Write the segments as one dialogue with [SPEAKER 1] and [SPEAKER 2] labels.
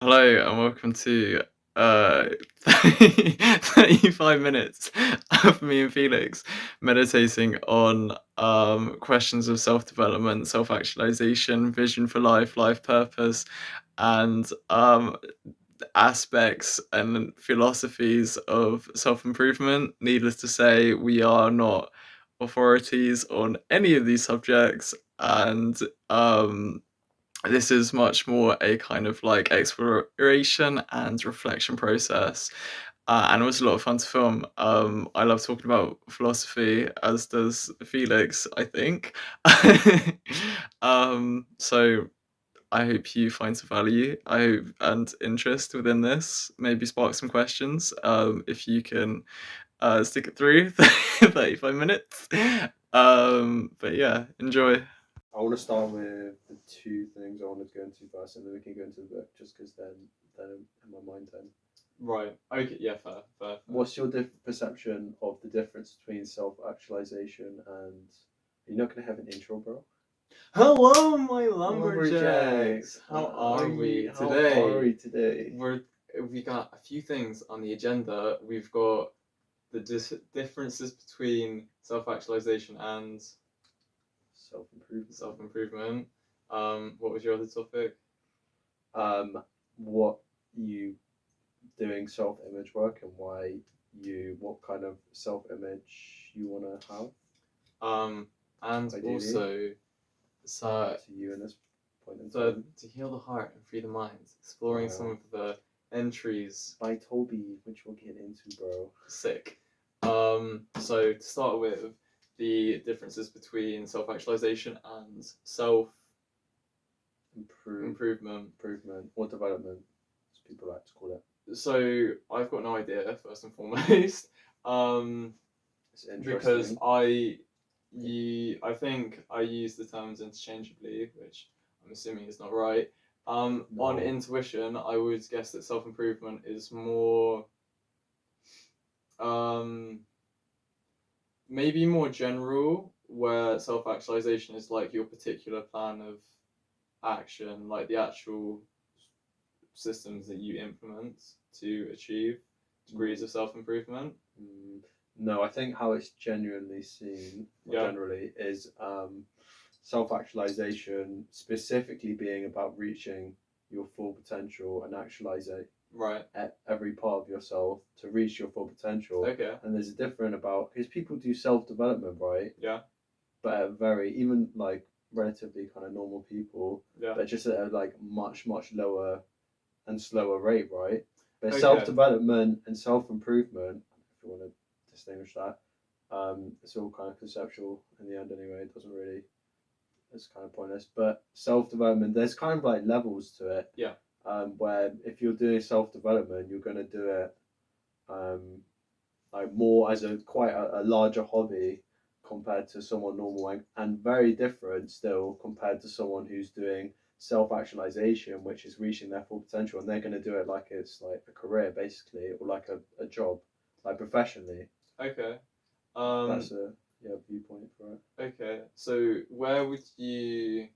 [SPEAKER 1] Hello and welcome to uh 35 minutes of me and Felix meditating on questions of self-development, self-actualization, vision for life, life purpose, and aspects and philosophies of self-improvement. Needless to say, we are not authorities on any of these subjects, and this is much more a kind of like exploration and reflection process. And it was a lot of fun to film. I love talking about philosophy, as does Felix, I think. So I hope you find some value. I hope and interest within this. Maybe spark some questions. If you can stick it through 35 minutes. But yeah, enjoy.
[SPEAKER 2] I want to start with the two things I wanted to go into first, and then we can go into the book, just because then in my mind then.
[SPEAKER 1] Right. Okay. Yeah. Fair.
[SPEAKER 2] What's your perception of the difference between self-actualization and? You're not gonna have an intro, bro.
[SPEAKER 1] Hello, my
[SPEAKER 2] Lumberjacks.
[SPEAKER 1] How are we
[SPEAKER 2] How
[SPEAKER 1] today?
[SPEAKER 2] are we today?
[SPEAKER 1] We got a few things on the agenda. We've got the differences between self-actualization and
[SPEAKER 2] Self-improvement.
[SPEAKER 1] self-improvement. What was your other topic?
[SPEAKER 2] What you doing self-image work and why what kind of self-image you want to have.
[SPEAKER 1] And
[SPEAKER 2] Ideally.
[SPEAKER 1] also, so
[SPEAKER 2] To you in this point in time.
[SPEAKER 1] to heal the heart and free the mind, exploring some of the entries
[SPEAKER 2] by Toby, which we'll get into, bro.
[SPEAKER 1] Sick. So to start with, the differences between self-actualization and self-improvement
[SPEAKER 2] or development, as people like to call it.
[SPEAKER 1] So I've got no idea, first and foremost.
[SPEAKER 2] It's interesting.
[SPEAKER 1] Because I think I use the terms interchangeably, which I'm assuming is not right.
[SPEAKER 2] No.
[SPEAKER 1] On intuition, I would guess that self-improvement is more maybe more general, where self-actualization is like your particular plan of action, like the actual systems that you implement to achieve degrees of self-improvement.
[SPEAKER 2] No, I think how it's genuinely seen, generally, is self-actualization specifically being about reaching your full potential and actualizing every part of yourself to reach your full potential.
[SPEAKER 1] Okay.
[SPEAKER 2] And there's a different about, because people do self-development, right?
[SPEAKER 1] Yeah.
[SPEAKER 2] But at very, even like relatively kind of normal people,
[SPEAKER 1] Yeah.
[SPEAKER 2] but just at a like much lower and slower rate, right? But
[SPEAKER 1] Okay.
[SPEAKER 2] self-development and self-improvement, if you want to distinguish that, it's all kind of conceptual in the end anyway. It doesn't really, it's kind of pointless. But self-development, there's kind of like levels to it.
[SPEAKER 1] Yeah.
[SPEAKER 2] Where if you're doing self-development, you're going to do it like more as a quite a larger hobby compared to someone normal, and very different still compared to someone who's doing self-actualization, which is reaching their full potential, and they're going to do it like it's like a career basically, or like a job, like professionally.
[SPEAKER 1] Okay.
[SPEAKER 2] That's a viewpoint for it.
[SPEAKER 1] Okay, so where would you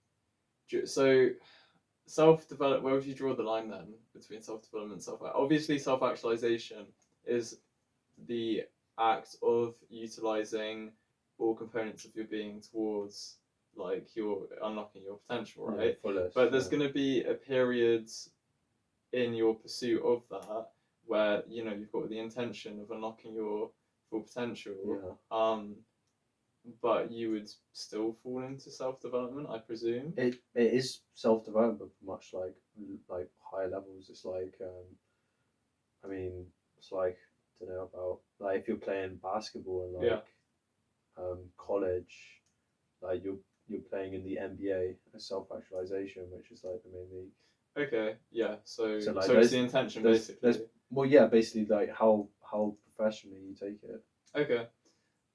[SPEAKER 1] self-develop? Where would you draw the line then between self-development and obviously self-actualization is the act of utilizing all components of your being towards like your unlocking your potential, right?
[SPEAKER 2] Fullest,
[SPEAKER 1] but there's going to be a period in your pursuit of that where you've got the intention of unlocking your full potential. But you would still fall into self-development, I presume.
[SPEAKER 2] It is self-development, much like higher levels. It's like I mean, it's like, I don't know about, like, if you're playing basketball in like college, like you're playing in the NBA as self-actualization, which is like the main league.
[SPEAKER 1] Okay, yeah. So
[SPEAKER 2] like,
[SPEAKER 1] it's the intention basically.
[SPEAKER 2] Well, yeah, basically like how professionally you take it.
[SPEAKER 1] Okay.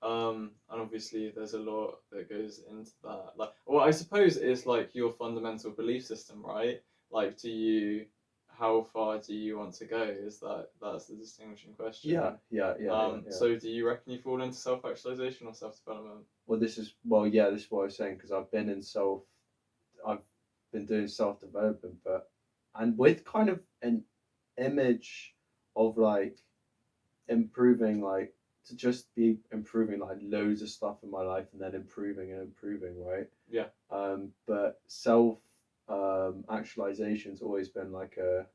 [SPEAKER 1] And obviously there's a lot that goes into that. Like, well, I suppose it's like your fundamental belief system, right? Like, how far do you want to go? That's the distinguishing question.
[SPEAKER 2] Yeah.
[SPEAKER 1] So do you reckon you fall into self-actualization or self-development?
[SPEAKER 2] This is what I was saying, because I've been doing self-development, but and with kind of an image of like improving, like to just be improving like loads of stuff in my life and then improving and improving, right?
[SPEAKER 1] Yeah.
[SPEAKER 2] But self actualization's always been like a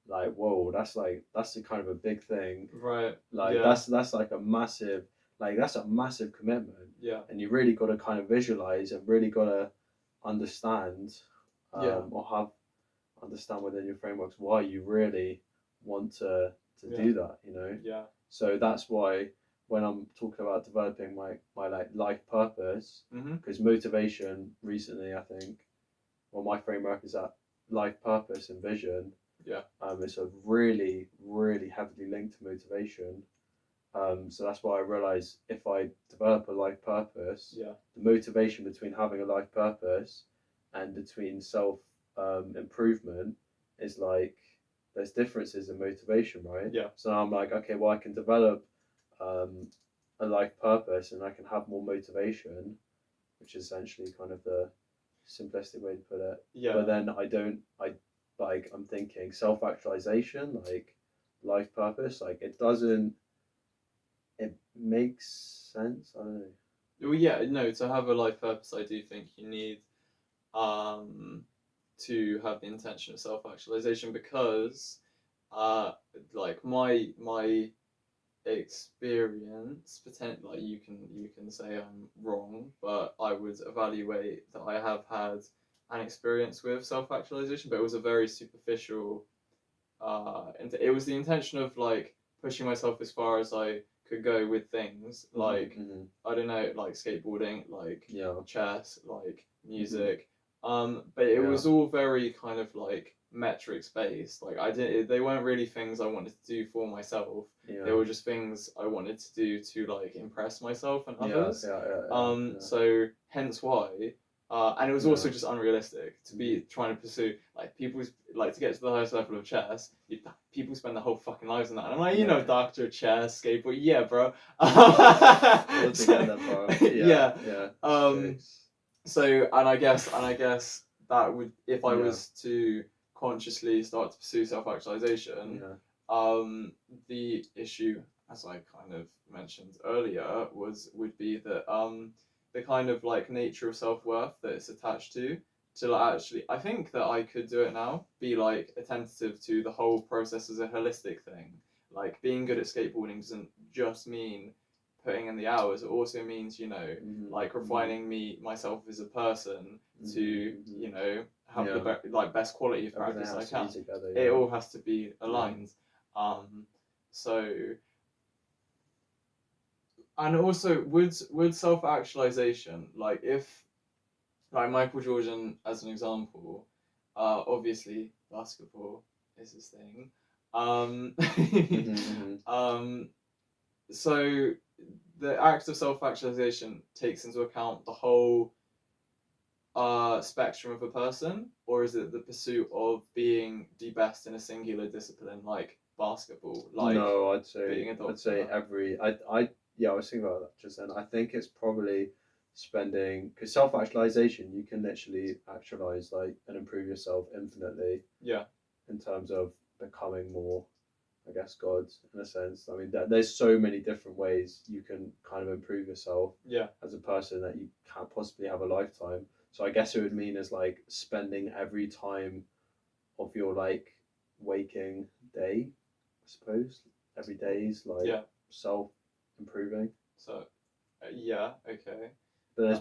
[SPEAKER 2] like whoa, that's a kind of a big thing.
[SPEAKER 1] Right.
[SPEAKER 2] Like
[SPEAKER 1] Yeah.
[SPEAKER 2] that's like a massive that's a massive commitment.
[SPEAKER 1] Yeah.
[SPEAKER 2] And you really got to kind of visualize and really got to understand
[SPEAKER 1] Yeah.
[SPEAKER 2] or have understand within your frameworks why you really want to
[SPEAKER 1] Yeah.
[SPEAKER 2] do that, you know.
[SPEAKER 1] Yeah.
[SPEAKER 2] So that's why when I'm talking about developing my like life purpose,
[SPEAKER 1] Mm-hmm.
[SPEAKER 2] because motivation recently, I think, well, my framework is that life purpose and vision.
[SPEAKER 1] Yeah.
[SPEAKER 2] It's a really really heavily linked to motivation. So that's why I realize if I develop a life purpose,
[SPEAKER 1] Yeah.
[SPEAKER 2] the motivation between having a life purpose and between self improvement is like there's differences in motivation, right?
[SPEAKER 1] Yeah.
[SPEAKER 2] So I'm like, okay, well, I can develop um, a life purpose and I can have more motivation, which is essentially kind of the simplistic way to put it.
[SPEAKER 1] Yeah.
[SPEAKER 2] But then I'm thinking self actualization, like life purpose, like it makes sense. I don't know.
[SPEAKER 1] Well, yeah, no, to have a life purpose, I do think you need um, to have the intention of self-actualization because, uh, like my experience, like you can say I'm wrong, but I would evaluate that I have had an experience with self-actualization, but it was a very superficial. And it was the intention of like pushing myself as far as I could go with things like
[SPEAKER 2] Mm-hmm.
[SPEAKER 1] I don't know, like skateboarding, like
[SPEAKER 2] Yeah.
[SPEAKER 1] chess, like music. But it was all very kind of like metrics based. Like I didn't, they weren't really things I wanted to do for myself.
[SPEAKER 2] Yeah.
[SPEAKER 1] They were just things I wanted to do to like impress myself and others.
[SPEAKER 2] Yeah.
[SPEAKER 1] So hence why. And it was also just unrealistic to be trying to pursue like people's like to get to the highest level of chess. People spend their whole fucking lives on that, and I'm like, you know, doctor, chess, skateboard, yeah, bro.
[SPEAKER 2] All together, bro.
[SPEAKER 1] Yeah.
[SPEAKER 2] Yeah.
[SPEAKER 1] So and I guess that would if I
[SPEAKER 2] Yeah.
[SPEAKER 1] was to consciously start to pursue self-actualization, the issue, as I kind of mentioned earlier, would be that the kind of like nature of self-worth that it's attached to like, actually I think that I could do it now, be like attentive to the whole process as a holistic thing. Like being good at skateboarding doesn't just mean putting in the hours, it also means, you know, like refining myself as a person to, you know, have the like best quality of practice I can.
[SPEAKER 2] Together,
[SPEAKER 1] It all has to be aligned. So and also would self-actualization, like if like Michael Jordan as an example, obviously basketball is his thing. So the act of self-actualization takes into account the whole spectrum of a person, or is it the pursuit of being the best in a singular discipline like basketball, like
[SPEAKER 2] no, I'd say
[SPEAKER 1] being a doctor?
[SPEAKER 2] I'd say every I yeah, I was thinking about that just then. I think it's probably spending because self actualization you can literally actualize like and improve yourself infinitely.
[SPEAKER 1] Yeah.
[SPEAKER 2] In terms of becoming more, I guess, gods in a sense. I mean, there's so many different ways you can kind of improve yourself.
[SPEAKER 1] Yeah.
[SPEAKER 2] As a person that you can't possibly have a lifetime. So I guess it would mean is like spending every time of your like waking day, I suppose. Every day is like self improving.
[SPEAKER 1] So yeah, okay.
[SPEAKER 2] But there's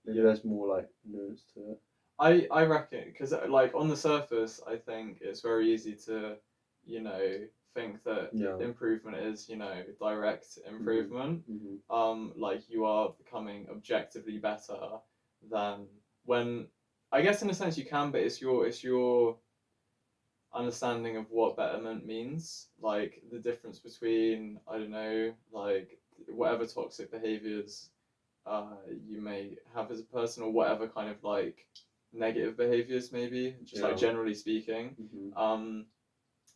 [SPEAKER 2] maybe there's more like nuance to it.
[SPEAKER 1] I reckon because like on the surface, I think it's very easy to, you know, think that improvement is, you know, direct improvement. Like you are becoming objectively better than when I guess in a sense you can, but it's your understanding of what betterment means, like the difference between I don't know, like whatever toxic behaviors you may have as a person, or whatever kind of like negative behaviors, maybe just like generally speaking.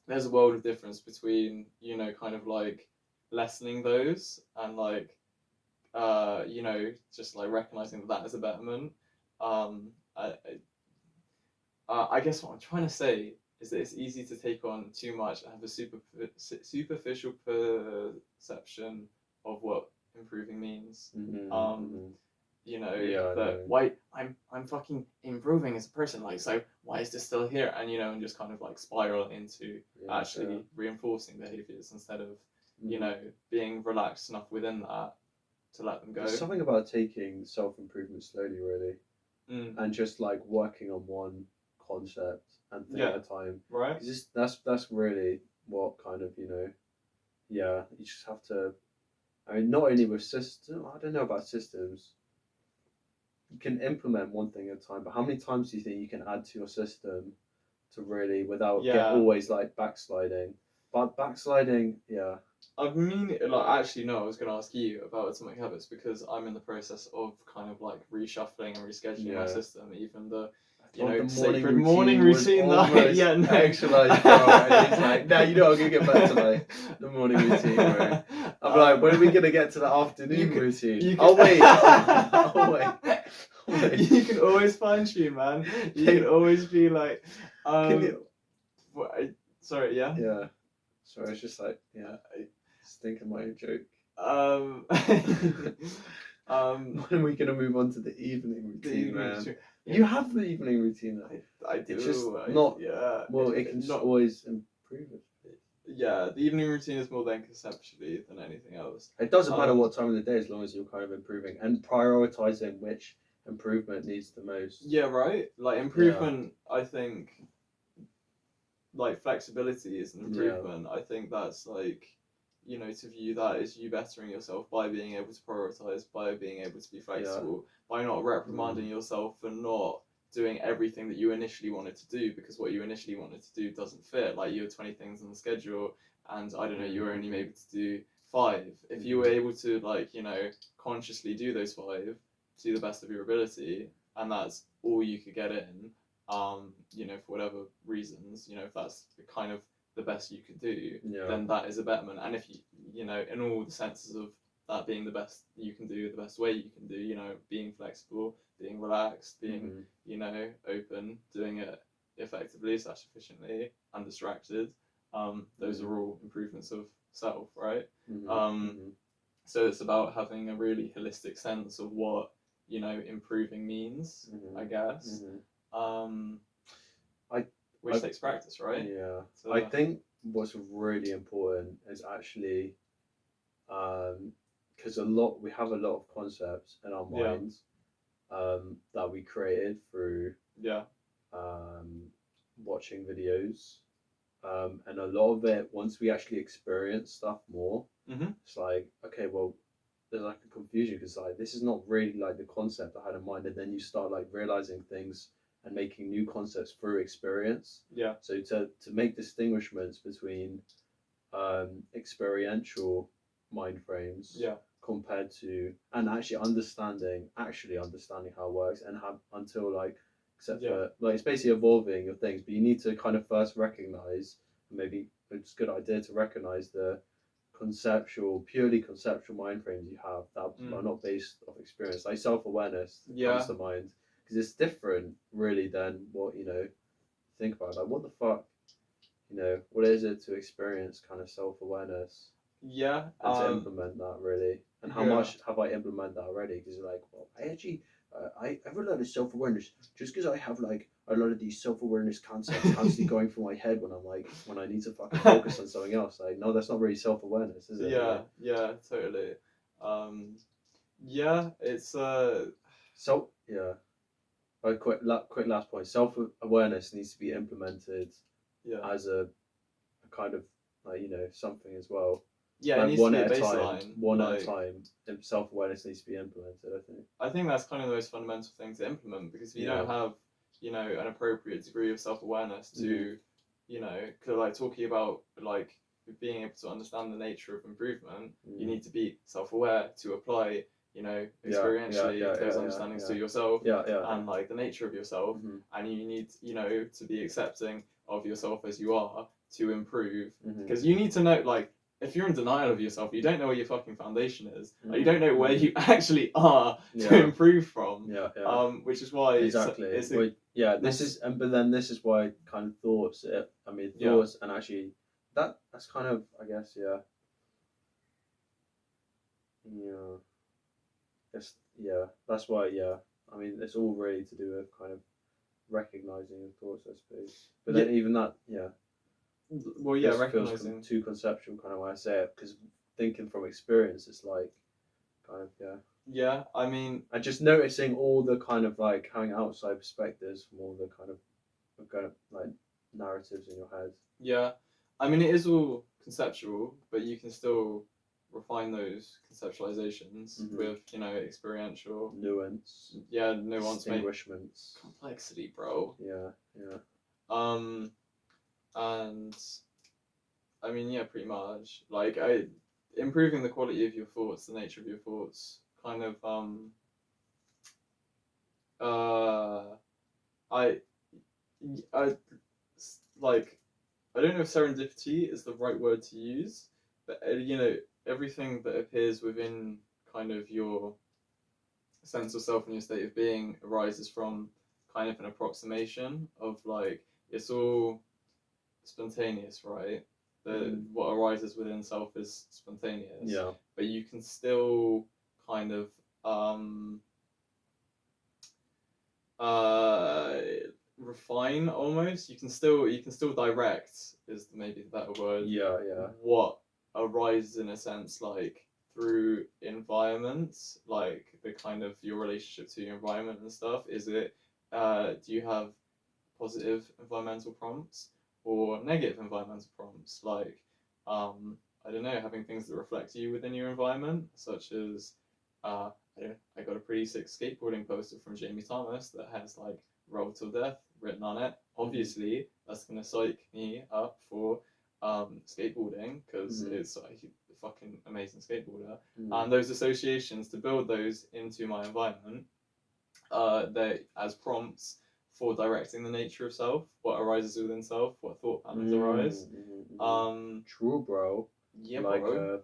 [SPEAKER 1] There's a world of difference between, you know, kind of like lessening those and like you know, just like recognizing that that is a betterment. I I guess what I'm trying to say is that it's easy to take on too much and have a superficial perception of what improving means. You know,
[SPEAKER 2] Yeah, I
[SPEAKER 1] that
[SPEAKER 2] know.
[SPEAKER 1] why I'm fucking improving as a person, like, so why is this still here? And and just kind of like spiral into actually reinforcing behaviors instead of being relaxed enough within that to let them go.
[SPEAKER 2] There's something about taking self-improvement slowly, really, and just like working on one concept and thing at a time.
[SPEAKER 1] Right.
[SPEAKER 2] Because that's really what kind of you just have to. I mean, not only with system. I don't know about systems. You can implement one thing at a time, but how many times do you think you can add to your system to really without get always like backsliding? But backsliding, yeah.
[SPEAKER 1] I mean, like, actually, no, I was going to ask you about atomic habits because I'm in the process of kind of like reshuffling and rescheduling my system, even the
[SPEAKER 2] the
[SPEAKER 1] sacred morning routine that
[SPEAKER 2] yeah, no.
[SPEAKER 1] exercise,
[SPEAKER 2] bro. And it's like, nah, I'm gonna get back to like the morning routine, bro. I'm like, when are we gonna get to the afternoon routine? Oh wait, oh wait.
[SPEAKER 1] You can always fine tune, man. You can always be like, sorry, yeah.
[SPEAKER 2] Yeah. Sorry, it's just like, just thinking my own joke. When are we gonna move on to the evening routine, man? You have the evening routine.
[SPEAKER 1] I do.
[SPEAKER 2] It's just not. Yeah. Well, it can just always improve it.
[SPEAKER 1] Yeah, the evening routine is more then conceptually than anything else.
[SPEAKER 2] It doesn't matter what time of the day as long as you're kind of improving and prioritizing which improvement needs the most.
[SPEAKER 1] Yeah, right. Like improvement, I think. Like flexibility is an improvement. I think that's like, to view that as you bettering yourself by being able to prioritize, by being able to be flexible, by not reprimanding yourself for not doing everything that you initially wanted to do because what you initially wanted to do doesn't fit. Like you had 20 things on the schedule and I don't know, you were only able to do 5. If you were able to like, consciously do those 5 to the best of your ability and that's all you could get in, for whatever reasons, if that's kind of the best you could do, then that is a betterment. And if you in all the senses of that being the best you can do, the best way you can do, being flexible, being relaxed, being, open, doing it effectively / efficiently, undistracted, those are all improvements of self, right? So it's about having a really holistic sense of what, improving means, I guess. Which takes practice, right?
[SPEAKER 2] Yeah. So, I think what's really important is actually, because we have a lot of concepts in our minds, that we created through watching videos, and a lot of it once we actually experience stuff more, it's like, okay, well, there's like a confusion because like this is not really like the concept I had in mind, and then you start like realizing things and making new concepts through experience.
[SPEAKER 1] Yeah.
[SPEAKER 2] So to make distinguishments between experiential mind frames, compared to and actually understanding how it works and have until like except for like it's basically evolving your things, but you need to kind of first recognize, maybe it's a good idea to recognize the purely conceptual mind frames you have that are not based off experience, like self-awareness comes to mind because it's different really than what think about, like what the fuck, what is it to experience kind of self-awareness and to implement that really, and how much have I implemented that already, because you're like, well, I actually I have a lot of self-awareness just because I have like a lot of these self-awareness concepts constantly going through my head when I need to fucking focus on something else. Like, no, that's not really self-awareness, is it?
[SPEAKER 1] Yeah, totally. It's
[SPEAKER 2] so yeah. A quick last point. Self-awareness needs to be implemented as a kind of like something as well.
[SPEAKER 1] Yeah, like it needs
[SPEAKER 2] one
[SPEAKER 1] to be
[SPEAKER 2] at
[SPEAKER 1] a baseline.
[SPEAKER 2] One at a time. Self-awareness needs to be implemented, I think.
[SPEAKER 1] I think that's kind of the most fundamental thing to implement, because if you don't have, an appropriate degree of self-awareness to, like talking about like being able to understand the nature of improvement, you need to be self-aware to apply, experientially those understandings to yourself and like the nature of yourself, and you need, to be accepting of yourself as you are to improve, because you need to know, like, if you're in denial of yourself, you don't know where your fucking foundation is. Like, you
[SPEAKER 2] Mm,
[SPEAKER 1] don't know where
[SPEAKER 2] mm.
[SPEAKER 1] you actually are to
[SPEAKER 2] Yeah.
[SPEAKER 1] improve from.
[SPEAKER 2] Yeah.
[SPEAKER 1] Which is why
[SPEAKER 2] Exactly.
[SPEAKER 1] it's
[SPEAKER 2] Well, yeah,
[SPEAKER 1] this.
[SPEAKER 2] but then this is why kind of thoughts. I mean,
[SPEAKER 1] Yeah.
[SPEAKER 2] thoughts, and actually that's kind of, I guess, yeah, that's why, I mean, it's all really to do with kind of recognizing your thoughts, I suppose. But then even that,
[SPEAKER 1] Well, yeah,
[SPEAKER 2] feels
[SPEAKER 1] recognizing.
[SPEAKER 2] too conceptual, kind of when I say it, because thinking from experience, it's like kind of
[SPEAKER 1] Yeah, I mean,
[SPEAKER 2] and just noticing all the kind of like having outside perspectives from all the kind of like narratives in your head.
[SPEAKER 1] yeah, I mean, it is all conceptual, but you can still refine those conceptualizations
[SPEAKER 2] Mhm.
[SPEAKER 1] with, experiential,
[SPEAKER 2] Nuance,
[SPEAKER 1] nuance,
[SPEAKER 2] distinguishments.
[SPEAKER 1] complexity, bro.
[SPEAKER 2] Yeah.
[SPEAKER 1] Um, and I mean, yeah, pretty much. Like, improving the quality of your thoughts, the nature of your thoughts, kind of, uh, I, I, like, I don't know if serendipity is the right word to use, but everything that appears within kind of your sense of self and your state of being arises from kind of an approximation of like it's all spontaneous, right? What arises within self is spontaneous,
[SPEAKER 2] Yeah.
[SPEAKER 1] but you can still kind of um, uh, refine almost. You can still direct is maybe the better word.
[SPEAKER 2] Yeah.
[SPEAKER 1] What arises in a sense like through environments, like the kind of your relationship to your environment and stuff. Is it do you have positive environmental prompts or negative environmental prompts? Like I don't know, having things that reflect you within your environment, such as uh, I got a pretty sick skateboarding poster from Jamie Thomas that has like "Roll till Death" written on it. Obviously, that's gonna psych me up for skateboarding because it's a fucking amazing skateboarder. And those associations to build those into my environment, they as prompts for directing the nature of self, what arises within self, what thought patterns arise.
[SPEAKER 2] True, bro.
[SPEAKER 1] Yeah,
[SPEAKER 2] Like
[SPEAKER 1] bro.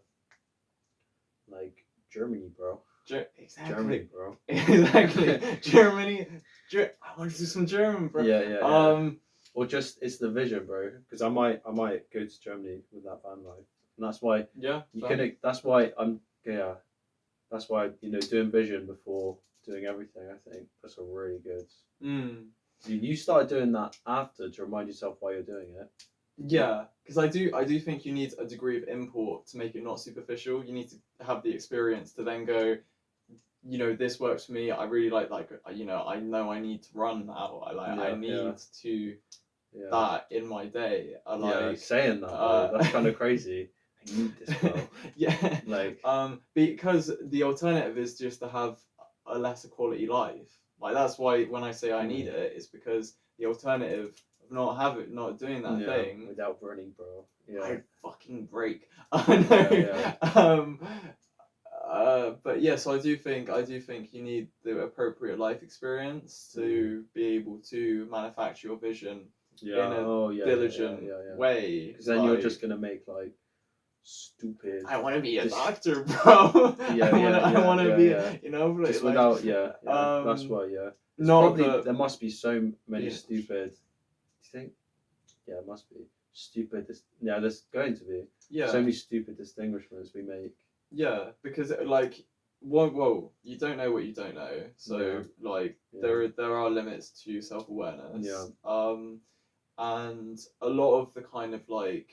[SPEAKER 2] like Germany, bro.
[SPEAKER 1] Exactly.
[SPEAKER 2] Germany, bro.
[SPEAKER 1] Exactly. Germany. I want to do some German, bro.
[SPEAKER 2] Yeah. Or just it's the vision, bro. Because I might go to Germany with that van life, and that's why
[SPEAKER 1] Yeah.
[SPEAKER 2] you can. That's why I'm That's why doing vision before doing everything. I think that's a really good. You started doing that after to remind yourself why you're doing it.
[SPEAKER 1] Yeah, because I do think you need a degree of import to make it not superficial. You need to have the experience to then go, this works for me. I really like, I know I need to run now. I need to that in my day.
[SPEAKER 2] Saying that though, that's kind of crazy. I need this, bro.
[SPEAKER 1] Yeah,
[SPEAKER 2] Like,
[SPEAKER 1] because the alternative is just to have a lesser quality life. Like that's why when I say I need it, it's because the alternative of not doing that thing
[SPEAKER 2] without running, bro.
[SPEAKER 1] I fucking break. I know. But yes, I do think you need the appropriate life experience to be able to manufacture your vision in a diligent way.
[SPEAKER 2] Because then you're just gonna make like stupid.
[SPEAKER 1] I want to be a doctor, bro. I want to be,
[SPEAKER 2] just
[SPEAKER 1] like,
[SPEAKER 2] without, that's why, It's
[SPEAKER 1] not
[SPEAKER 2] probably there must be so many stupid. Do you think? Yeah, it must be stupid. There's going to be so many stupid distinguishments we make.
[SPEAKER 1] Yeah, because like, whoa, you don't know what you don't know. So there are limits to self awareness. And a lot of the kind of like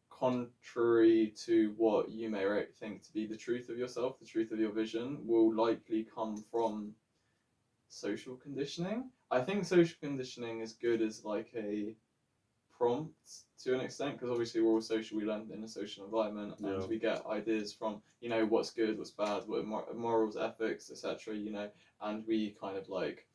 [SPEAKER 1] contrary to what you may think to be the truth of yourself, the truth of your vision, will likely come from social conditioning. I think social conditioning is good as like a prompt to an extent because obviously we're all social, we learn in a social environment and we get ideas from what's good, what's bad, what morals, ethics, etc. And we kind of like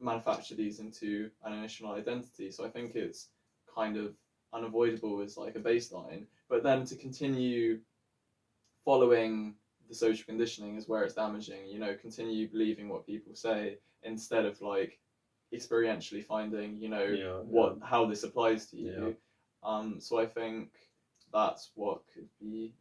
[SPEAKER 1] manufacture these into an initial identity. So I think it's kind of unavoidable as like a baseline, but then to continue following the social conditioning is where it's damaging. Continue believing what people say instead of like experientially finding how this applies to you. So I think that's what could be,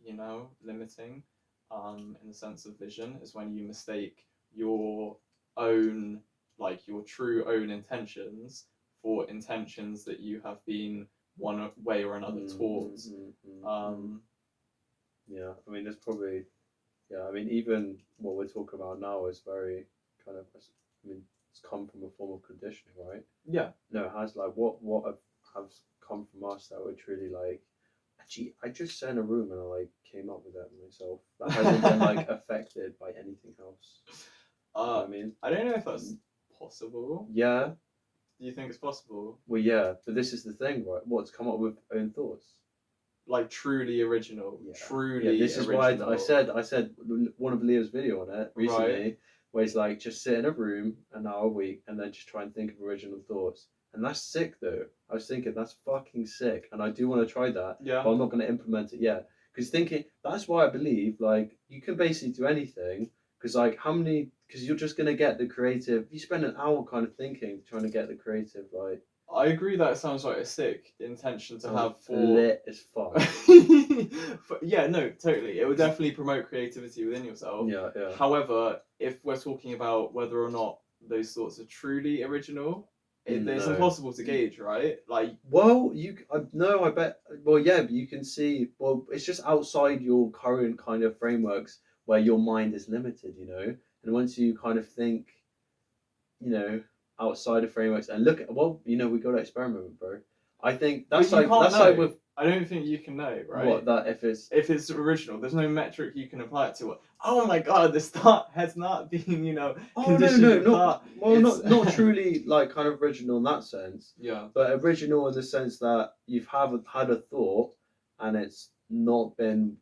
[SPEAKER 1] limiting, in the sense of vision, is when you mistake your own, like your true own intentions for intentions that you have been one way or another taught.
[SPEAKER 2] Yeah, I mean, there's probably, yeah, I mean, even what we're talking about now is very kind of, I mean, it's come from a form of conditioning, right?
[SPEAKER 1] Yeah.
[SPEAKER 2] No, it has, like, what have come from us that were truly like, actually, I just sat in a room and I like came up with that myself. That hasn't been like affected by anything else. You know what I mean?
[SPEAKER 1] I don't know if that's possible.
[SPEAKER 2] Yeah.
[SPEAKER 1] Do you think it's possible?
[SPEAKER 2] Well, yeah, but this is the thing, right? What's come up with own thoughts?
[SPEAKER 1] Like truly original.
[SPEAKER 2] Yeah.
[SPEAKER 1] Truly.
[SPEAKER 2] Yeah, this is
[SPEAKER 1] original.
[SPEAKER 2] why I said one of Leo's video on it recently,
[SPEAKER 1] Right.
[SPEAKER 2] where he's like, just sit in a room an hour a week and then just try and think of original thoughts. And that's sick, though. I was thinking that's fucking sick, and I do want to try that.
[SPEAKER 1] Yeah.
[SPEAKER 2] But I'm not going to implement it yet, because that's why I believe like you can basically do anything. Because like because you're just going to get the creative. You spend an hour kind of thinking, trying to get the creative, like.
[SPEAKER 1] I agree that it sounds like a sick intention to have for
[SPEAKER 2] lit as fuck.
[SPEAKER 1] Yeah, no, totally. It would definitely promote creativity within yourself.
[SPEAKER 2] Yeah, yeah.
[SPEAKER 1] However, if we're talking about whether or not those thoughts are truly original, it's impossible to gauge, right? Like,
[SPEAKER 2] well, I bet. Well, yeah, but you can see. Well, it's just outside your current kind of frameworks where your mind is limited, And once you kind of think, outside of frameworks and look at, well, we got to experiment, bro. I think that's
[SPEAKER 1] But you can't know.
[SPEAKER 2] like with.
[SPEAKER 1] I don't think you can know, right?
[SPEAKER 2] What, that if it's
[SPEAKER 1] original, there's no metric you can apply it to. Oh my god, this thought has not been, conditioned.
[SPEAKER 2] Not truly like kind of original in that sense.
[SPEAKER 1] Yeah.
[SPEAKER 2] But original in the sense that you've had a thought and it's not been,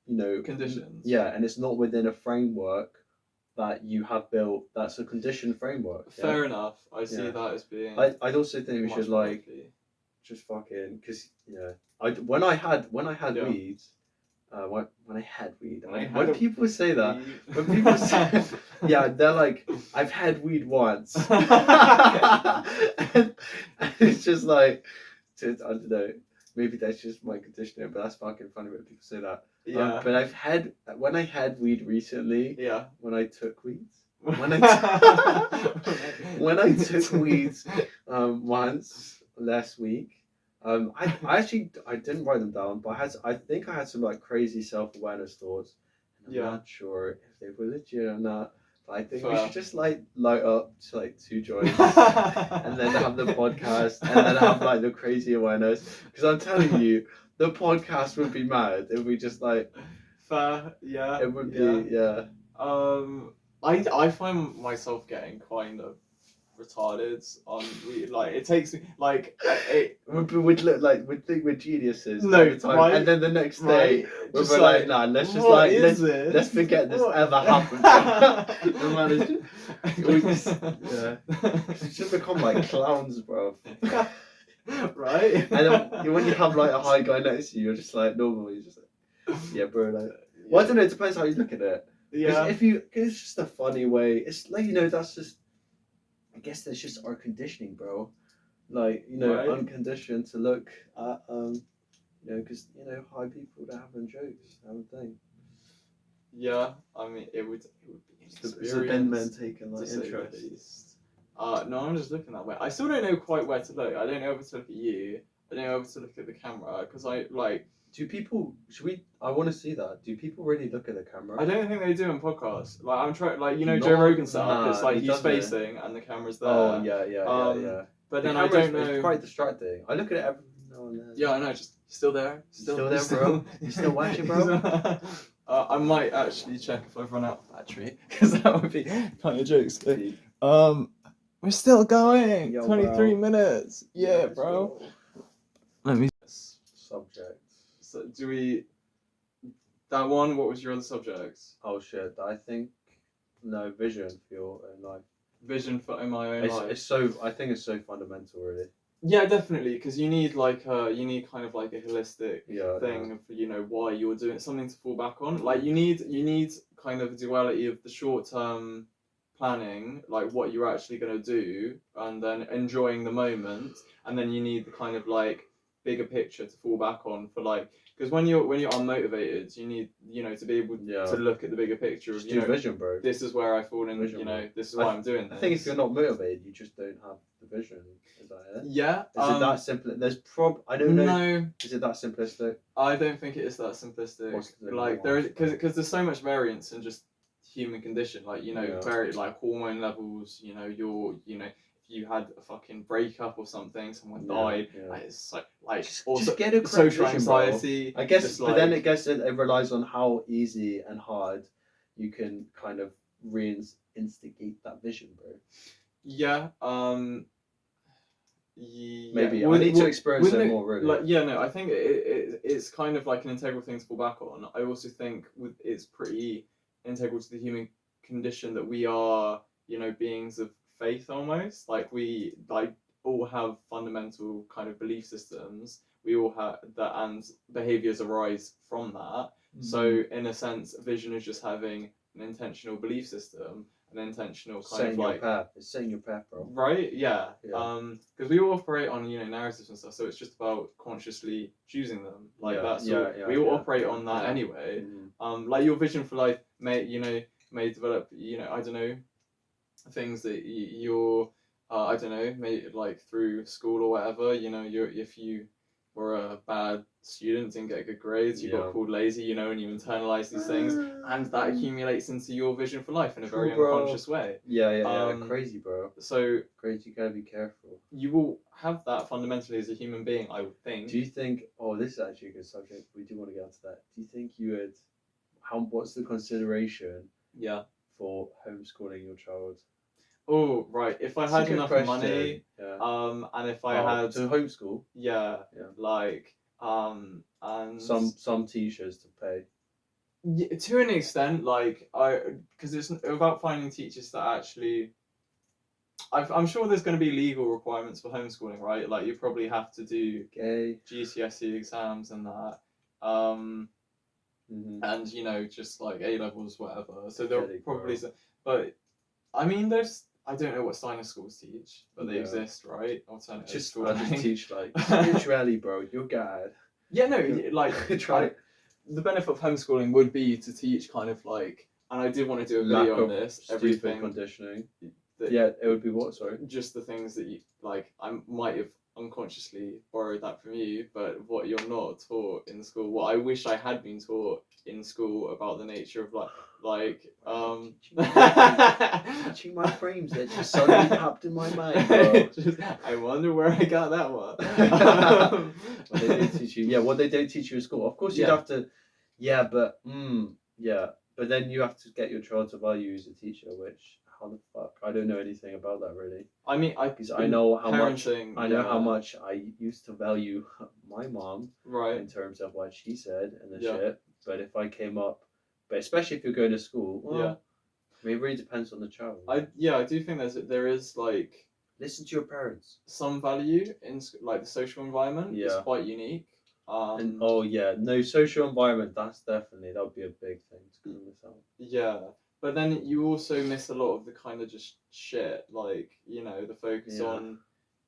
[SPEAKER 1] conditions.
[SPEAKER 2] Yeah, and it's not within a framework that you have built. That's a conditioned framework.
[SPEAKER 1] Fair enough. I see that as being.
[SPEAKER 2] I'd also think we should like just fucking, because when I had weed, when I had weed, when people say that, when people say, yeah, they're like, I've had weed once, and it's just like, I don't know, maybe that's just my conditioning, but that's fucking funny when people say that.
[SPEAKER 1] Yeah.
[SPEAKER 2] But when I had weed recently,
[SPEAKER 1] yeah,
[SPEAKER 2] when I took weeds. When I took weeds once last week, I actually didn't write them down, but I think I had some like crazy self-awareness thoughts, and I'm not sure if they were legit or not. But I think we should just like light up to like 2 joints, and then have the podcast, and then have like the crazy awareness. Because I'm telling you, the podcast would be mad if we just like.
[SPEAKER 1] Fair, yeah.
[SPEAKER 2] It would be, yeah.
[SPEAKER 1] I find myself getting kind of retarded on like it takes me like
[SPEAKER 2] we'd look like we'd think we're geniuses
[SPEAKER 1] no
[SPEAKER 2] all the time,
[SPEAKER 1] right,
[SPEAKER 2] and then the next day we're like, nah, let's just
[SPEAKER 1] like
[SPEAKER 2] let's forget this ever happened. We should become like clowns, bro.
[SPEAKER 1] Right.
[SPEAKER 2] And then when you have like a high guy next to you, you're just like normal. You're just like, yeah, bro. Like, well, I don't know. It depends how you look at it.
[SPEAKER 1] Yeah.
[SPEAKER 2] Cause it's just a funny way. It's like that's just. I guess that's just our conditioning, bro. Like
[SPEAKER 1] right.
[SPEAKER 2] Unconditioned to look at because high people that having jokes, having thing.
[SPEAKER 1] Yeah, I mean it would be an experience.
[SPEAKER 2] It's a bin man taking like interest.
[SPEAKER 1] No, I'm just looking that way. I still don't know quite where to look. I don't know whether to look at you. I don't know whether to look at the camera because I like.
[SPEAKER 2] Do people? I want to see that. Do people really look at the camera?
[SPEAKER 1] I don't think they do on podcasts. Like I'm trying, like Joe Rogan stuff. It's like he's facing and the camera's there.
[SPEAKER 2] Oh yeah.
[SPEAKER 1] But then I don't know.
[SPEAKER 2] It's quite distracting. I look at it every now and then.
[SPEAKER 1] Yeah, I know. Just still there.
[SPEAKER 2] Still there, bro. You still watching, bro?
[SPEAKER 1] I might actually check if I've run out of battery because that would be kind of jokes. We're still going. 23 minutes. Yeah, bro. Let me.
[SPEAKER 2] Subject.
[SPEAKER 1] So do we? That one. What was your other subject?
[SPEAKER 2] Oh shit! I think vision for your own life.
[SPEAKER 1] Vision for my own life.
[SPEAKER 2] I think it's so fundamental, really.
[SPEAKER 1] Yeah, definitely, because you need kind of like a holistic thing for why you're doing something to fall back on. Like you need kind of a duality of the short term planning, like what you're actually going to do, and then enjoying the moment, and then you need the kind of like bigger picture to fall back on for like, because when you're unmotivated, you need, you know, to be able to look at the bigger picture
[SPEAKER 2] Just
[SPEAKER 1] of, you know,
[SPEAKER 2] vision, bro.
[SPEAKER 1] This is where I fall in,
[SPEAKER 2] Vision,
[SPEAKER 1] you know,
[SPEAKER 2] bro.
[SPEAKER 1] this is why I'm doing
[SPEAKER 2] I
[SPEAKER 1] this.
[SPEAKER 2] think if you're not motivated, you just don't have the vision. Is that it?
[SPEAKER 1] Yeah.
[SPEAKER 2] Is it that simple? There's I don't know.
[SPEAKER 1] No.
[SPEAKER 2] Is it that simplistic?
[SPEAKER 1] I don't think it is that simplistic. Like there is, because there's so much variance in just human condition. Like, you know, very like hormone levels. You know, you know, if you had a fucking breakup or something, someone died. Like, it's so, like also
[SPEAKER 2] just get a
[SPEAKER 1] social
[SPEAKER 2] vision,
[SPEAKER 1] anxiety.
[SPEAKER 2] Bro. I guess,
[SPEAKER 1] just,
[SPEAKER 2] but
[SPEAKER 1] like,
[SPEAKER 2] then I guess it relies on how easy and hard you can kind of instigate that vision, bro.
[SPEAKER 1] Yeah.
[SPEAKER 2] Maybe I need to experience it more, really.
[SPEAKER 1] Like, yeah, no, I think it's kind of like an integral thing to fall back on. I also think it's pretty integral to the human condition that we are, you know, beings of faith almost. Like we all have fundamental kind of belief systems. We all have that, and behaviors arise from that. So in a sense, vision is just having an intentional belief system, an intentional kind of like
[SPEAKER 2] path. It's setting your path, bro.
[SPEAKER 1] Right? Yeah. Because we all operate on, you know, narratives and stuff, so it's just about consciously choosing them. Like that's all. We all operate on that anyway. Like your vision for life may develop. You know, I don't know, things that you're. I don't know, maybe like through school or whatever. You know, if you were a bad student, didn't get good grades, you got called lazy, you know, and you internalize these things, and that accumulates into your vision for life in a very unconscious way.
[SPEAKER 2] Crazy, bro.
[SPEAKER 1] So
[SPEAKER 2] crazy, you gotta be careful.
[SPEAKER 1] You will have that fundamentally as a human being, I would think.
[SPEAKER 2] Do you think? Oh, this is actually a good subject. We do want to get onto that. Do you think you would? What's the consideration?
[SPEAKER 1] Yeah.
[SPEAKER 2] For homeschooling your child.
[SPEAKER 1] Oh, right. If I had enough money, and if I had
[SPEAKER 2] to homeschool,
[SPEAKER 1] like, and
[SPEAKER 2] some teachers to pay.
[SPEAKER 1] Yeah, to an extent, like because it's about finding teachers that actually. I'm sure there's going to be legal requirements for homeschooling, right? Like you probably have to do GCSE exams and that, and you know, just like A levels, whatever. So they'll probably, but I mean, I don't know what Steiner schools teach, but they exist, right? Alternative schooling.
[SPEAKER 2] I just teach like spirituality, bro. You're God.
[SPEAKER 1] Yeah, no, like the benefit of homeschooling would be to teach kind of like, and I did want to do a video on this. Everything conditioning. It
[SPEAKER 2] would be what? Sorry.
[SPEAKER 1] Just the things that you like. I might have unconsciously borrowed that from you, but what you're not taught in school, what I wish I had been taught in school about the nature of
[SPEAKER 2] teaching my frames that just suddenly popped in my mind, bro.
[SPEAKER 1] I wonder where I got that one.
[SPEAKER 2] What they don't teach you, what they don't teach you in school. Of course, you'd have to, but then you have to get your child to value you as a teacher, which. How the fuck? I don't know anything about that really.
[SPEAKER 1] I mean,
[SPEAKER 2] I know how much I used to value my mom,
[SPEAKER 1] right,
[SPEAKER 2] in terms of what she said and the shit. But if I came up, especially if you're going to school, I mean, it really depends on the child.
[SPEAKER 1] I do think there is like
[SPEAKER 2] listen to your parents.
[SPEAKER 1] Some value in like the social environment is quite unique.
[SPEAKER 2] No, social environment. That would be a big thing to kind of miss out.
[SPEAKER 1] Yeah. But then you also miss a lot of the kind of just shit, like, you know, the focus on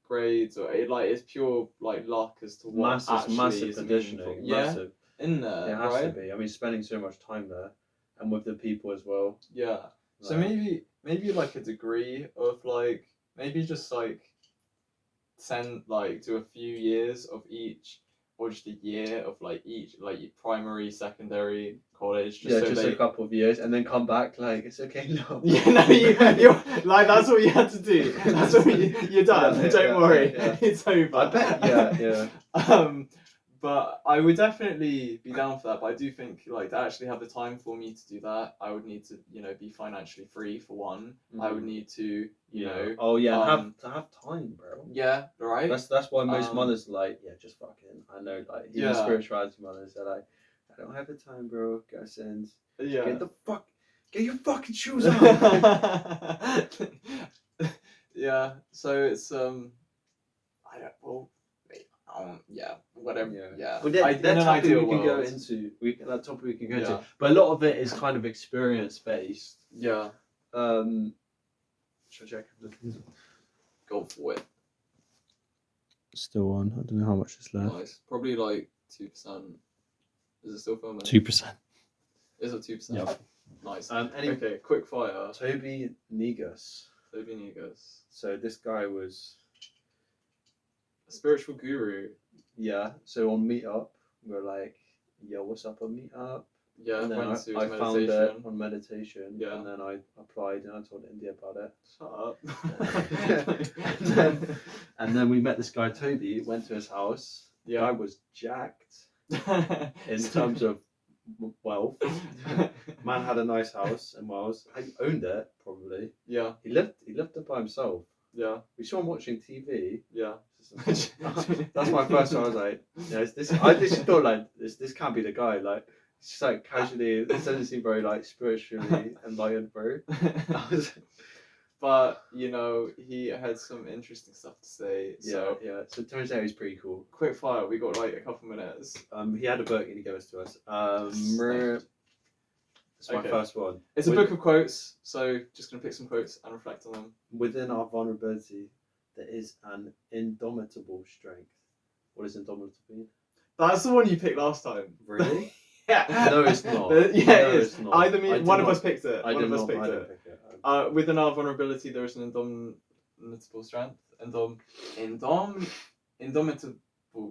[SPEAKER 1] grades or it's pure like luck as to what
[SPEAKER 2] massive conditioning. Massive
[SPEAKER 1] in there.
[SPEAKER 2] It has to be. I mean, spending so much time there, and with the people as well.
[SPEAKER 1] Yeah. So maybe like a degree of like maybe just like do a few years of each. Or just a year of like each, like primary, secondary, college.
[SPEAKER 2] Just a couple of years, and then come back like it's okay now.
[SPEAKER 1] Yeah, no, you're like that's what you had to do. That's what you're done. Don't worry, it's over.
[SPEAKER 2] I bet.
[SPEAKER 1] But I would definitely be down for that. But I do think like to actually have the time for me to do that, I would need to be financially free for one. I would need to know.
[SPEAKER 2] Oh yeah, have time, bro.
[SPEAKER 1] Yeah, right.
[SPEAKER 2] That's why most mothers like just fucking. I know like even spirituality mothers are like, I don't have the time, bro. Go send.
[SPEAKER 1] Yeah.
[SPEAKER 2] Get your fucking shoes on.
[SPEAKER 1] Yeah. So it's whatever. Yeah.
[SPEAKER 2] Well, that topic we can go into. That topic we can go into. But a lot of it is kind of experience based.
[SPEAKER 1] Yeah.
[SPEAKER 2] Should I check?
[SPEAKER 1] Go for it.
[SPEAKER 2] Still on. I don't know how much is left.
[SPEAKER 1] Nice. Probably like 2%. Is it still filming?
[SPEAKER 2] 2%.
[SPEAKER 1] Is it 2%?
[SPEAKER 2] Yeah.
[SPEAKER 1] Nice.
[SPEAKER 2] Anyway,
[SPEAKER 1] Okay, quick fire.
[SPEAKER 2] Toby Negus.
[SPEAKER 1] Toby Negus.
[SPEAKER 2] So this guy was
[SPEAKER 1] a spiritual guru.
[SPEAKER 2] Yeah. So on Meetup, we were like, "Yo, what's up on Meetup?"
[SPEAKER 1] Yeah,
[SPEAKER 2] and then I
[SPEAKER 1] meditation.
[SPEAKER 2] found it on meditation.
[SPEAKER 1] Yeah.
[SPEAKER 2] And then I applied and I told India about it.
[SPEAKER 1] Shut
[SPEAKER 2] up. and then we met this guy Toby. Went to his house.
[SPEAKER 1] Yeah.
[SPEAKER 2] Guy was jacked in terms of wealth. Man had a nice house in Wales. He owned it probably.
[SPEAKER 1] Yeah.
[SPEAKER 2] He lived it by himself.
[SPEAKER 1] Yeah.
[SPEAKER 2] We saw him watching TV.
[SPEAKER 1] Yeah.
[SPEAKER 2] That's my first one. I was like, yeah, I just thought like this can't be the guy. Like, just like casually, it doesn't seem very like spiritually enlightened, bro.
[SPEAKER 1] But you know, he had some interesting stuff to say. So
[SPEAKER 2] yeah. So it turns out he's pretty cool.
[SPEAKER 1] Quick fire. We got like a couple minutes.
[SPEAKER 2] He had a book and he gave it to us. It's my first one.
[SPEAKER 1] It's a book of quotes, so just gonna pick some quotes and reflect on them.
[SPEAKER 2] Within our vulnerability, there is an indomitable strength. What does indomitable mean?
[SPEAKER 1] That's the one you picked last time.
[SPEAKER 2] Really?
[SPEAKER 1] Yeah.
[SPEAKER 2] No, it's not.
[SPEAKER 1] Yeah, it is. Either me, one of us picked it.
[SPEAKER 2] I
[SPEAKER 1] One
[SPEAKER 2] did
[SPEAKER 1] of us
[SPEAKER 2] not
[SPEAKER 1] picked
[SPEAKER 2] pick
[SPEAKER 1] it.
[SPEAKER 2] it.
[SPEAKER 1] Within our vulnerability, there is an indomitable strength. Indomitable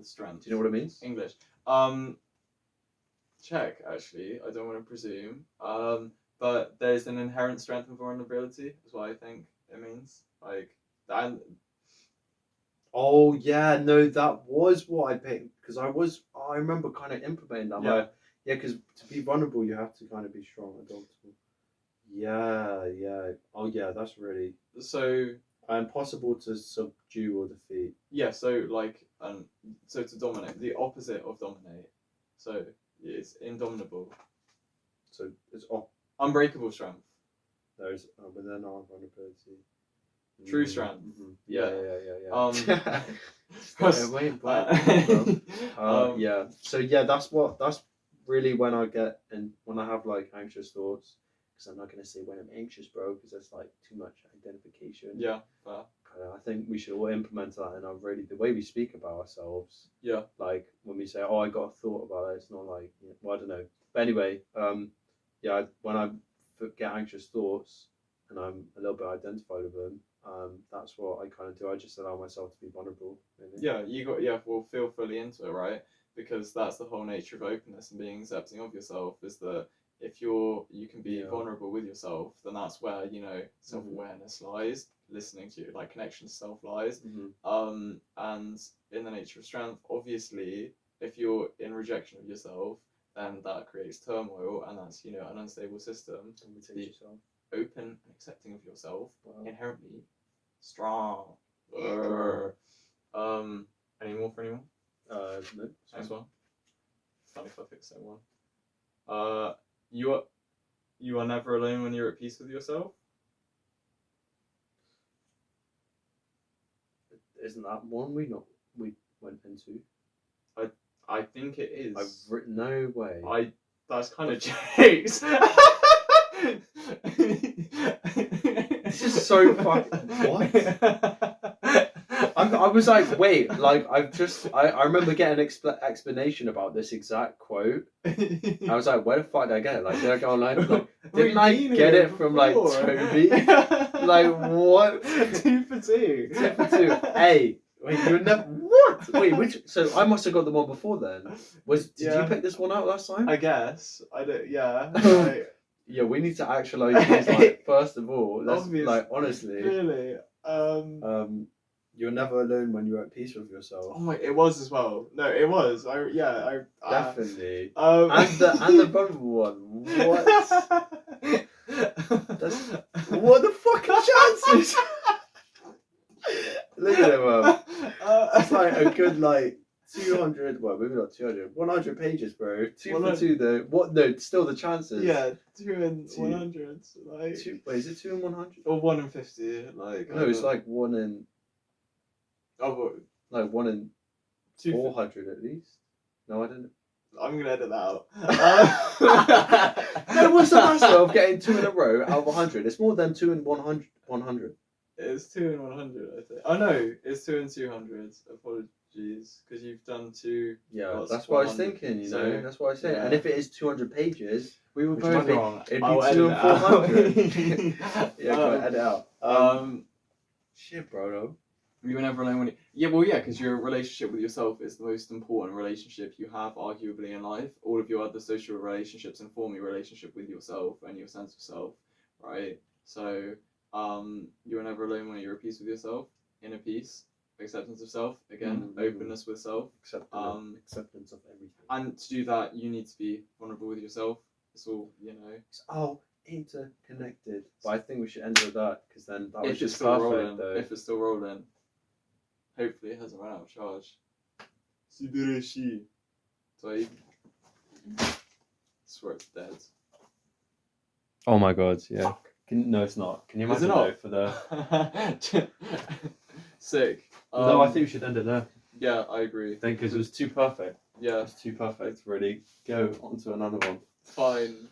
[SPEAKER 1] strength.
[SPEAKER 2] Do you know what it means?
[SPEAKER 1] English. Check, actually. I don't want to presume. But there's an inherent strength and vulnerability, is what I think it means. Like, that.
[SPEAKER 2] Oh, yeah, no, that was what I picked. Because I remember kind of implementing that.
[SPEAKER 1] Yeah.
[SPEAKER 2] Yeah, because to be vulnerable, you have to kind of be strong and adaptable. Yeah. Oh, yeah, that's really...
[SPEAKER 1] So...
[SPEAKER 2] impossible to subdue or defeat.
[SPEAKER 1] Yeah, so like, so to dominate, the opposite of dominate. So it's indomitable.
[SPEAKER 2] So it's
[SPEAKER 1] unbreakable strength.
[SPEAKER 2] There's within our vulnerability.
[SPEAKER 1] True strength.
[SPEAKER 2] Mm-hmm. Yeah. Yeah. So yeah, that's really when I get and when I have like anxious thoughts. Because I'm not going to say when I'm anxious, bro, because that's like too much identification.
[SPEAKER 1] Yeah.
[SPEAKER 2] I think we should all implement that in our the way we speak about ourselves.
[SPEAKER 1] Yeah.
[SPEAKER 2] Like when we say, "Oh, I got a thought about it," it's not like, well, I don't know. But anyway, when I get anxious thoughts and I'm a little bit identified with them, that's what I kind of do. I just allow myself to be vulnerable. Really.
[SPEAKER 1] Yeah. Well, feel fully into it, right? Because that's the whole nature of openness and being accepting of yourself. Is that if you can be vulnerable with yourself, then that's where self-awareness lies, listening to you, like connection to self lies. And in the nature of strength, obviously, if you're in rejection of yourself, then that creates turmoil, and that's an unstable system.
[SPEAKER 2] Imitate yourself.
[SPEAKER 1] Open and accepting of yourself, inherently strong. Any more for anyone?
[SPEAKER 2] No.
[SPEAKER 1] Next one. Funny if I pick the same one. You are never alone when you're at peace with yourself.
[SPEAKER 2] Isn't that one we went into?
[SPEAKER 1] I think it is.
[SPEAKER 2] I've written no way.
[SPEAKER 1] That's kind of jokes.
[SPEAKER 2] This is so fucking what? I was like, wait, like I remember getting an explanation about this exact quote. I was like, where the fuck did I get it? Like, did I go online? Like, didn't I get it from like Toby? Like what?
[SPEAKER 1] 2 for 2.
[SPEAKER 2] 2 for 2. Hey, wait, you never what? Wait, which? So I must have got the one before then. Did you pick this one out last time?
[SPEAKER 1] I guess I don't. Yeah.
[SPEAKER 2] Yeah, we need to actualize this. Like, first of all, like honestly.
[SPEAKER 1] Really.
[SPEAKER 2] You're never alone when you're at peace with yourself.
[SPEAKER 1] Oh my! It was as well. No, it was.
[SPEAKER 2] Definitely. And the vulnerable one. What? What the fucking chances? Look at him, it's like a good 200. Well, maybe not 200. 100 pages, bro. 2 for 2 though. What? No, still the chances.
[SPEAKER 1] Yeah, 2 in 100. Like.
[SPEAKER 2] Wait, is it 2 in 100?
[SPEAKER 1] Or 1 in 50? Like.
[SPEAKER 2] No, it's like 1 in.
[SPEAKER 1] Oh,
[SPEAKER 2] like 1 in 400 at least. No, I didn't.
[SPEAKER 1] I'm gonna edit that out.
[SPEAKER 2] No, what's the matter of getting 2 in a row out of 100? It's more than 2 in 100. 100.
[SPEAKER 1] It's 2 in 100, I think. Oh no, it's 2 in 200. Jeez, because you've done two.
[SPEAKER 2] Yeah, that's what I was thinking. You know, that's what I said. And if it is 200 pages,
[SPEAKER 1] we were
[SPEAKER 2] which
[SPEAKER 1] both
[SPEAKER 2] might be,
[SPEAKER 1] wrong.
[SPEAKER 2] it'd
[SPEAKER 1] I'll
[SPEAKER 2] be
[SPEAKER 1] edit
[SPEAKER 2] 2
[SPEAKER 1] it
[SPEAKER 2] and
[SPEAKER 1] out.
[SPEAKER 2] 400. Yeah, go edit out. Shit, bro.
[SPEAKER 1] You were never alone when you... because your relationship with yourself is the most important relationship you have, arguably, in life. All of your other social relationships inform your relationship with yourself and your sense of self, right? So, you were never alone when you're at peace with yourself, inner peace, acceptance of self, again, openness with self.
[SPEAKER 2] Acceptance of everything.
[SPEAKER 1] And to do that, you need to be vulnerable with yourself. It's all,
[SPEAKER 2] It's all interconnected. But I think we should end with that, because then that was
[SPEAKER 1] If it's
[SPEAKER 2] just
[SPEAKER 1] still
[SPEAKER 2] perfect,
[SPEAKER 1] rolling,
[SPEAKER 2] though.
[SPEAKER 1] if it's still rolling. Hopefully it hasn't run out of charge. Subireshi. So I swear it's dead.
[SPEAKER 2] Oh my god, yeah. No, it's not. Can you imagine though, for the...
[SPEAKER 1] Sick.
[SPEAKER 2] No, I think we should end it there.
[SPEAKER 1] Yeah, I agree.
[SPEAKER 2] Because it was too perfect.
[SPEAKER 1] Yeah.
[SPEAKER 2] It's too perfect to really go on to another one.
[SPEAKER 1] Fine.